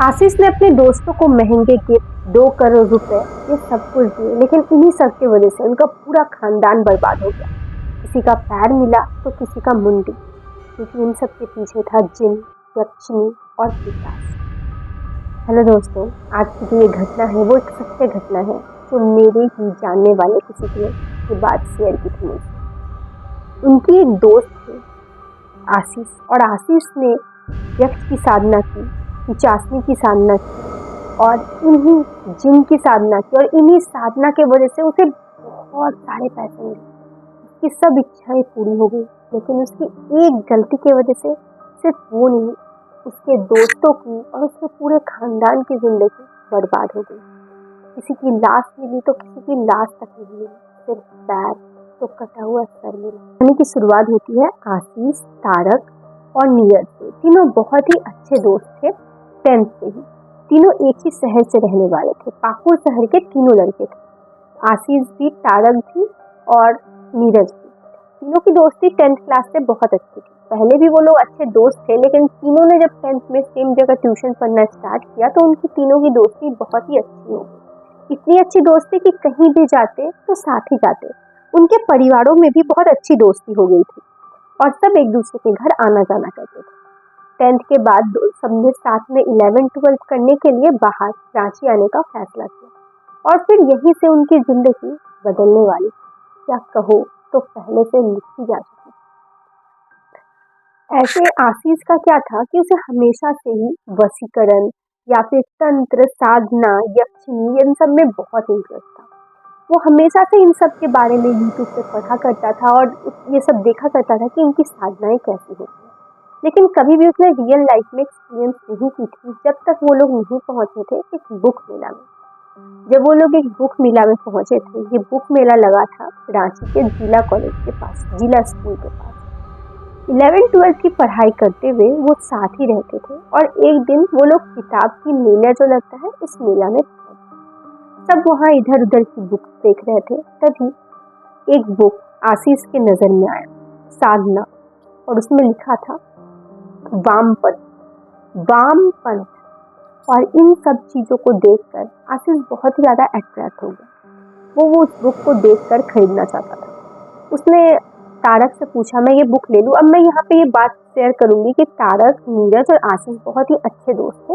आशीष ने अपने दोस्तों को महंगे गिफ्ट 2 करोड़ रुपए ये सब कुछ दिए, लेकिन इन्हीं सब की वजह से उनका पूरा खानदान बर्बाद हो गया। किसी का पैर मिला तो किसी का मुंडी, क्योंकि इन सब के पीछे था जिन, यक्षिणी और पिशाच। हेलो दोस्तों, आज की जो ये घटना है वो एक सत्य घटना है जो मेरे ही जानने वाले किसी ने ये बात शेयर की थी मुझसे। उनकी एक दोस्त थे आशीष, और आशीष ने यक्ष की साधना की, पिचासनी की साधना की और इन्हीं जिन की साधना की, और इन्हीं साधना के वजह से उसे बहुत सारे पैसे मिले। उसकी सब इच्छाएं पूरी हो गई, लेकिन उसकी एक गलती की वजह से सिर्फ वो नहीं, उसके दोस्तों की और उसके पूरे खानदान की जिंदगी बर्बाद हो गई। किसी की लाश मिली तो किसी की लाश तक नहीं मिली, सिर्फ पैर तो कटा हुआ सर मिला। कहानी की शुरुआत होती है आशीष, तारक और नीरज से। तीनों बहुत ही अच्छे दोस्त थे 10th से ही। तीनों एक ही शहर से रहने वाले थे। पाकुड़ शहर के तीनों लड़के थे। आशीष भी, तारक भी और नीरज भी। तीनों की दोस्ती 10th क्लास से बहुत अच्छी थी। पहले भी वो लोग अच्छे दोस्त थे, लेकिन तीनों ने जब 10th में सेम जगह ट्यूशन पढ़ना स्टार्ट किया तो उनकी तीनों की दोस्ती बहुत ही अच्छी हो गई। इतनी अच्छी दोस्ती कि कहीं भी जाते तो साथ ही जाते। उनके परिवारों में भी बहुत अच्छी दोस्ती हो गई थी और सब एक दूसरे के घर आना जाना करते थे। 10th के बाद सबने साथ में 11th-12th करने के लिए बाहर रांची आने का फैसला किया, और फिर यहीं से उनकी जिंदगी बदलने वाली, क्या कहो तो पहले से लिखी जा चुकी। ऐसे आशीष का क्या था कि उसे हमेशा से ही वशीकरण या फिर तंत्र, साधना, यक्षिणी इन सब में बहुत इंटरेस्ट था। वो हमेशा से इन सब के बारे में यूट्यूब पे पढ़ा करता था और ये सब देखा करता था कि इनकी साधनाएं कैसी होती हैं, लेकिन कभी भी उसने रियल लाइफ में एक्सपीरियंस नहीं की थी जब तक वो लोग नहीं पहुंचे थे एक बुक मेला में। जब वो लोग एक बुक मेला में पहुंचे थे, ये बुक मेला लगा था रांची के जिला कॉलेज के पास, जिला स्कूल के पास। 11th-12th की पढ़ाई करते हुए वो साथ ही रहते थे, और एक दिन वो लोग किताब की मेला जो लगता है उस मेला में सब वहाँ इधर उधर की बुक देख रहे थे। तभी एक बुक आशीष के नजर में आया, साधना, और उसमें लिखा था वामपंथ। और इन सब चीजों को देखकर आशीष बहुत ही ज्यादा अट्रैक्ट हो गया। वो उस बुक को देखकर खरीदना चाहता था। उसने तारक से पूछा, मैं ये बुक ले लूं? अब मैं यहाँ पे ये बात शेयर करूंगी कि तारक, नीरज और आशीष बहुत ही अच्छे दोस्त थे।